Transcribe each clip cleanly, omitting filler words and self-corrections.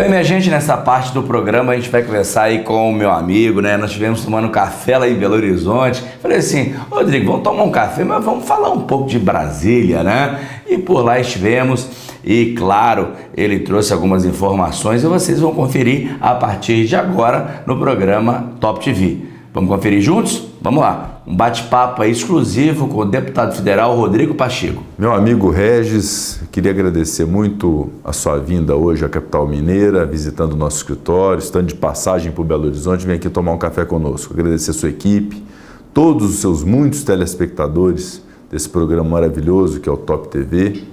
bem, minha gente, nessa parte do programa a gente vai conversar aí com o meu amigo, né? Nós estivemos tomando café lá em Belo Horizonte. Falei assim, Rodrigo, vamos tomar um café, mas vamos falar um pouco de Brasília, né? E por lá estivemos e, claro, ele trouxe algumas informações e vocês vão conferir a partir de agora no programa Top TV. Vamos conferir juntos? Vamos lá. Um bate-papo aí exclusivo com o deputado federal Rodrigo Pacheco. Meu amigo Regis, queria agradecer muito a sua vinda hoje à capital mineira, visitando o nosso escritório, estando de passagem por Belo Horizonte, vem aqui tomar um café conosco. Agradecer a sua equipe, todos os seus muitos telespectadores desse programa maravilhoso que é o Top TV.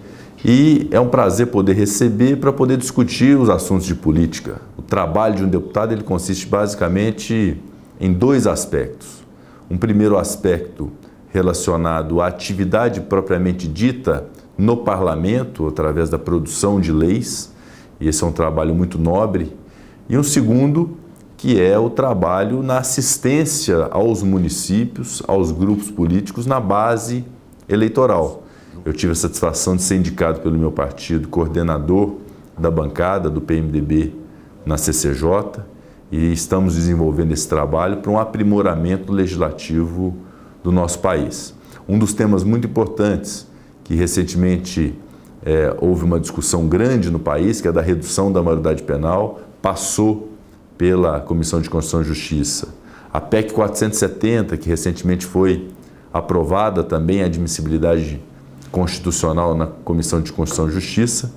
E é um prazer poder receber para poder discutir os assuntos de política. O trabalho de um deputado ele consiste basicamente em dois aspectos. Um primeiro aspecto relacionado à atividade propriamente dita no parlamento, através da produção de leis, e esse é um trabalho muito nobre. E um segundo, que é o trabalho na assistência aos municípios, aos grupos políticos na base eleitoral. Eu tive a satisfação de ser indicado pelo meu partido coordenador da bancada do PMDB na CCJ, e estamos desenvolvendo esse trabalho para um aprimoramento legislativo do nosso país. Um dos temas muito importantes que recentemente houve uma discussão grande no país, que é da redução da maioridade penal, passou pela Comissão de Constituição e Justiça. A PEC 470, que recentemente foi aprovada também a admissibilidade constitucional na Comissão de Constituição e Justiça,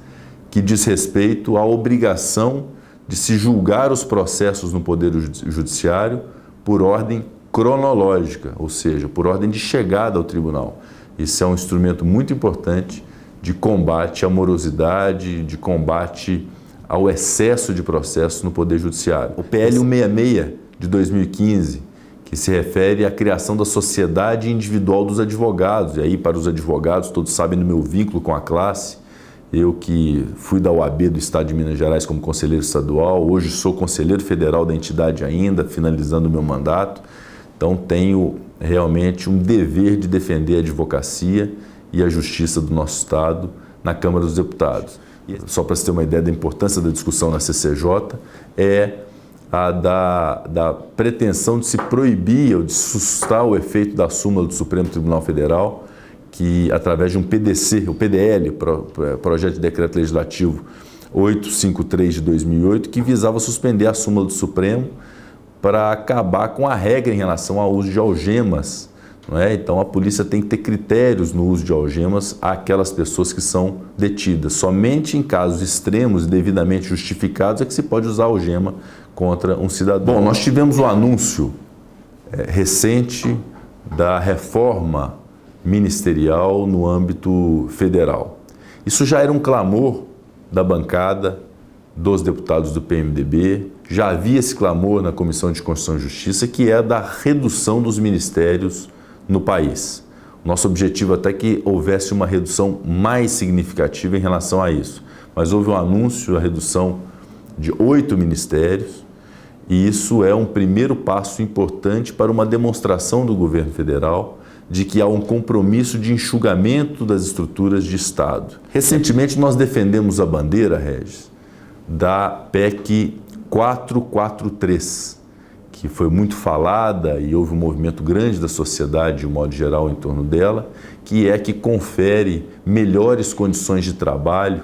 que diz respeito à obrigação de se julgar os processos no Poder Judiciário por ordem cronológica, ou seja, por ordem de chegada ao tribunal. Isso é um instrumento muito importante de combate à morosidade, de combate ao excesso de processos no Poder Judiciário. O PL 166 de 2015, que se refere à criação da sociedade individual dos advogados, e aí para os advogados, todos sabem do meu vínculo com a classe. Eu que fui da OAB do Estado de Minas Gerais como conselheiro estadual, hoje sou conselheiro federal da entidade ainda, finalizando o meu mandato. Então tenho realmente um dever de defender a advocacia e a justiça do nosso Estado na Câmara dos Deputados. Só para você ter uma ideia da importância da discussão na CCJ, é a da pretensão de se proibir ou de sustar o efeito da súmula do Supremo Tribunal Federal, que através de um PDC, o PDL, Projeto de Decreto Legislativo 853 de 2008, que visava suspender a súmula do Supremo para acabar com a regra em relação ao uso de algemas. Não é? Então a polícia tem que ter critérios no uso de algemas àquelas pessoas que são detidas. Somente em casos extremos e devidamente justificados é que se pode usar algema contra um cidadão. Bom, nós tivemos o anúncio recente da reforma ministerial no âmbito federal. Isso já era um clamor da bancada dos deputados do PMDB, já havia esse clamor na Comissão de Constituição e Justiça, que é da redução dos ministérios no país. Nosso objetivo até que houvesse uma redução mais significativa em relação a isso, mas houve um anúncio, a redução de 8 ministérios, e isso é um primeiro passo importante para uma demonstração do governo federal de que há um compromisso de enxugamento das estruturas de Estado. Recentemente nós defendemos a bandeira, Regis, da PEC 443, que foi muito falada e houve um movimento grande da sociedade, de um modo geral, em torno dela, que confere melhores condições de trabalho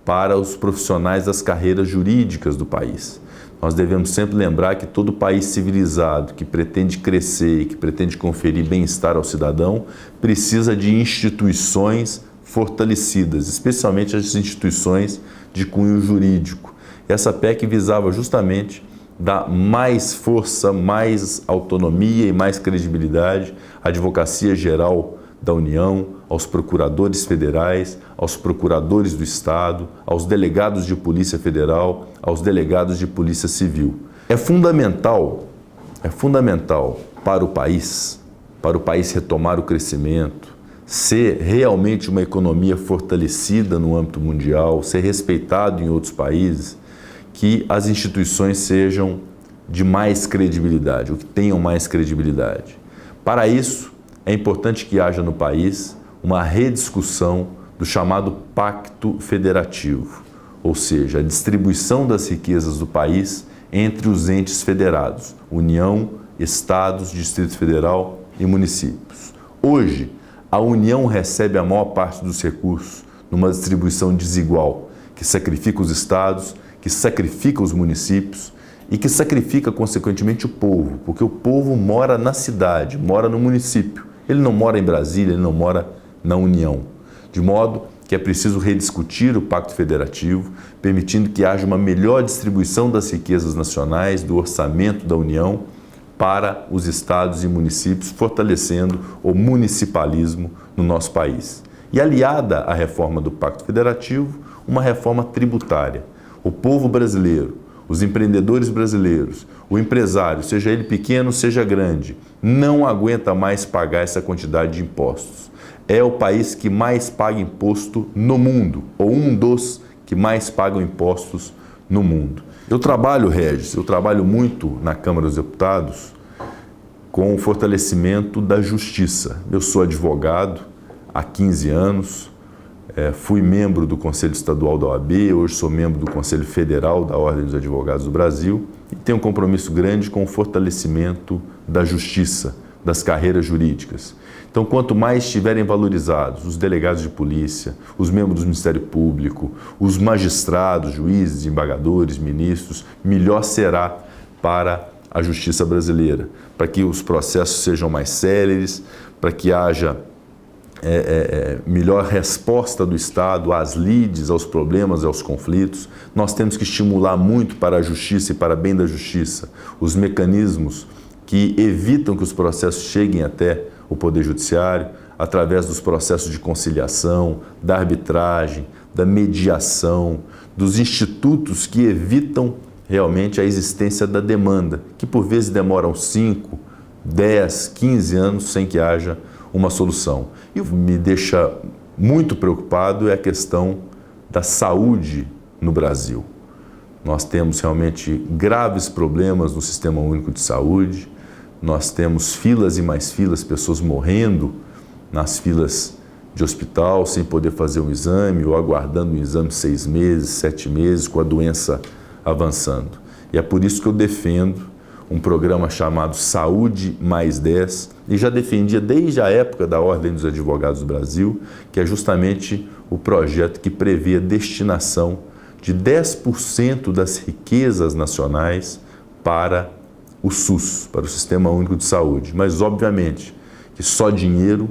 para os profissionais das carreiras jurídicas do país. Nós devemos sempre lembrar que todo país civilizado que pretende crescer e que pretende conferir bem-estar ao cidadão precisa de instituições fortalecidas, especialmente as instituições de cunho jurídico. Essa PEC visava justamente dar mais força, mais autonomia e mais credibilidade à Advocacia Geral da União, aos procuradores federais, aos procuradores do Estado, aos delegados de Polícia Federal, aos delegados de Polícia Civil. É fundamental para o país retomar o crescimento, ser realmente uma economia fortalecida no âmbito mundial, ser respeitado em outros países, que as instituições sejam de mais credibilidade, ou que tenham mais credibilidade. Para isso, é importante que haja no país uma rediscussão do chamado Pacto Federativo, ou seja, a distribuição das riquezas do país entre os entes federados, União, Estados, Distrito Federal e municípios. Hoje, a União recebe a maior parte dos recursos numa distribuição desigual, que sacrifica os estados, que sacrifica os municípios e que sacrifica, consequentemente, o povo, porque o povo mora na cidade, mora no município. Ele não mora em Brasília, ele não mora na União. De modo que é preciso rediscutir o Pacto Federativo, permitindo que haja uma melhor distribuição das riquezas nacionais, do orçamento da União, para os estados e municípios, fortalecendo o municipalismo no nosso país. E aliada à reforma do Pacto Federativo, uma reforma tributária. O povo brasileiro, os empreendedores brasileiros, o empresário, seja ele pequeno, seja grande, não aguenta mais pagar essa quantidade de impostos. É o país que mais paga imposto no mundo, ou um dos que mais pagam impostos no mundo. Eu trabalho muito na Câmara dos Deputados com o fortalecimento da justiça. Eu sou advogado há 15 anos, fui membro do Conselho Estadual da OAB, hoje sou membro do Conselho Federal da Ordem dos Advogados do Brasil e tenho um compromisso grande com o fortalecimento da justiça, das carreiras jurídicas. Então, quanto mais estiverem valorizados os delegados de polícia, os membros do Ministério Público, os magistrados, juízes, embargadores, ministros, melhor será para a justiça brasileira, para que os processos sejam mais céleres, para que haja melhor resposta do Estado às lides, aos problemas, aos conflitos. Nós temos que estimular muito para a justiça e para bem da justiça os mecanismos que evitam que os processos cheguem até o Poder Judiciário, através dos processos de conciliação, da arbitragem, da mediação, dos institutos que evitam realmente a existência da demanda, que por vezes demoram 5, 10, 15 anos sem que haja uma solução. E o que me deixa muito preocupado é a questão da saúde no Brasil. Nós temos realmente graves problemas no Sistema Único de Saúde, nós temos filas e mais filas, pessoas morrendo nas filas de hospital sem poder fazer um exame ou aguardando um exame 6 meses, 7 meses, com a doença avançando. E é por isso que eu defendo um programa chamado Saúde Mais 10 e já defendia desde a época da Ordem dos Advogados do Brasil, que é justamente o projeto que prevê a destinação de 10% das riquezas nacionais para o SUS, para o Sistema Único de Saúde. Mas, obviamente, que só dinheiro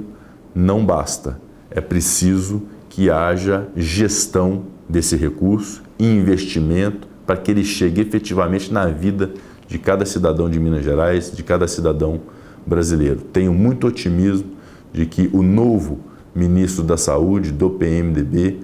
não basta. É preciso que haja gestão desse recurso e investimento para que ele chegue efetivamente na vida de cada cidadão de Minas Gerais, de cada cidadão brasileiro. Tenho muito otimismo de que o novo ministro da Saúde, do PMDB,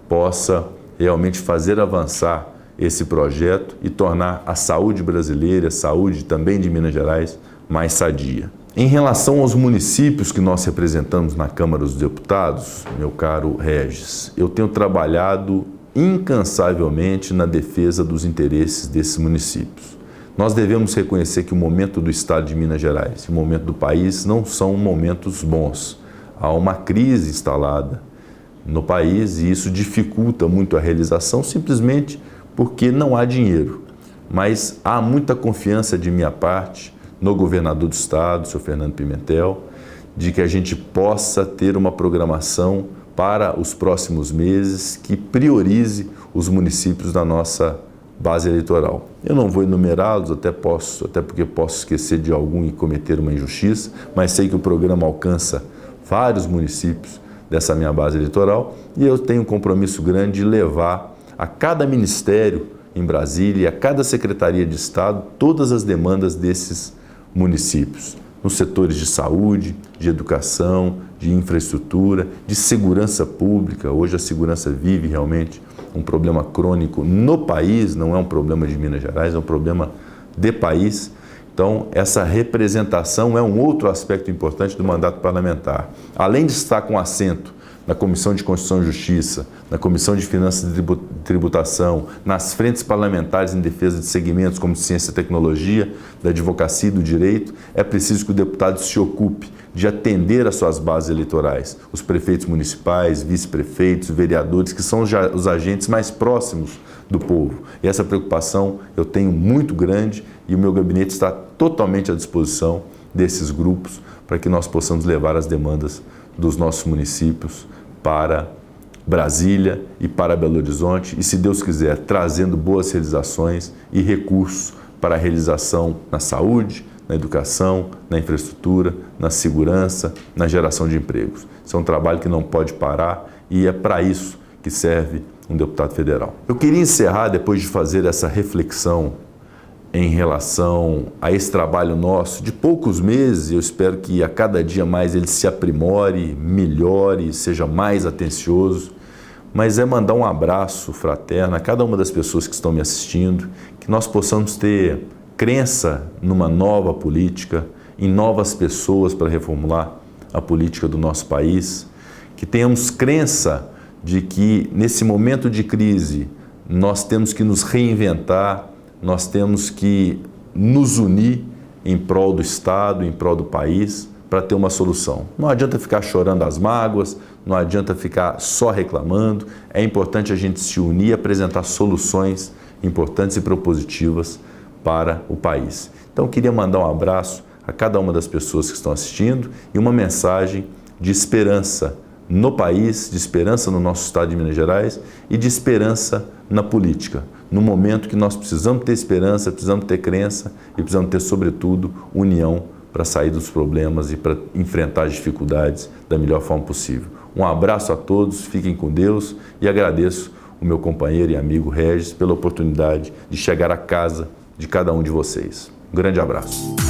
possa realmente fazer avançar esse projeto e tornar a saúde brasileira, a saúde também de Minas Gerais, mais sadia. Em relação aos municípios que nós representamos na Câmara dos Deputados, meu caro Regis, eu tenho trabalhado incansavelmente na defesa dos interesses desses municípios. Nós devemos reconhecer que o momento do Estado de Minas Gerais e o momento do país não são momentos bons. Há uma crise instalada no país e isso dificulta muito a realização simplesmente porque não há dinheiro. Mas há muita confiança de minha parte no governador do Estado, o senhor Fernando Pimentel, de que a gente possa ter uma programação para os próximos meses que priorize os municípios da nossa base eleitoral. Eu não vou enumerá-los, até porque posso esquecer de algum e cometer uma injustiça, mas sei que o programa alcança vários municípios dessa minha base eleitoral e eu tenho um compromisso grande de levar a cada ministério em Brasília, a cada secretaria de Estado, todas as demandas desses municípios, nos setores de saúde, de educação, de infraestrutura, de segurança pública. Hoje a segurança vive realmente um problema crônico no país, não é um problema de Minas Gerais, é um problema de país. Então, essa representação é um outro aspecto importante do mandato parlamentar. Além de estar com assento na Comissão de Constituição e Justiça, na Comissão de Finanças e Tributação, nas frentes parlamentares em defesa de segmentos como ciência e tecnologia, da advocacia e do direito, é preciso que o deputado se ocupe de atender às suas bases eleitorais, os prefeitos municipais, vice-prefeitos, vereadores, que são os agentes mais próximos do povo. E essa preocupação eu tenho muito grande e o meu gabinete está totalmente à disposição desses grupos para que nós possamos levar as demandas dos nossos municípios para Brasília e para Belo Horizonte e, se Deus quiser, trazendo boas realizações e recursos para a realização na saúde, na educação, na infraestrutura, na segurança, na geração de empregos. Isso é um trabalho que não pode parar e é para isso que serve um deputado federal. Eu queria encerrar, depois de fazer essa reflexão em relação a esse trabalho nosso de poucos meses, eu espero que a cada dia mais ele se aprimore, melhore, seja mais atencioso, mas é mandar um abraço fraterno a cada uma das pessoas que estão me assistindo, que nós possamos ter crença numa nova política, em novas pessoas para reformular a política do nosso país, que tenhamos crença de que nesse momento de crise nós temos que nos reinventar, nós temos que nos unir em prol do Estado, em prol do país, para ter uma solução. Não adianta ficar chorando as mágoas, não adianta ficar só reclamando, é importante a gente se unir e apresentar soluções importantes e propositivas para o país. Então eu queria mandar um abraço a cada uma das pessoas que estão assistindo e uma mensagem de esperança no país, de esperança no nosso estado de Minas Gerais e de esperança na política. No momento que nós precisamos ter esperança, precisamos ter crença e precisamos ter, sobretudo, união para sair dos problemas e para enfrentar as dificuldades da melhor forma possível. Um abraço a todos, fiquem com Deus e agradeço o meu companheiro e amigo Regis pela oportunidade de chegar à casa de cada um de vocês. Um grande abraço.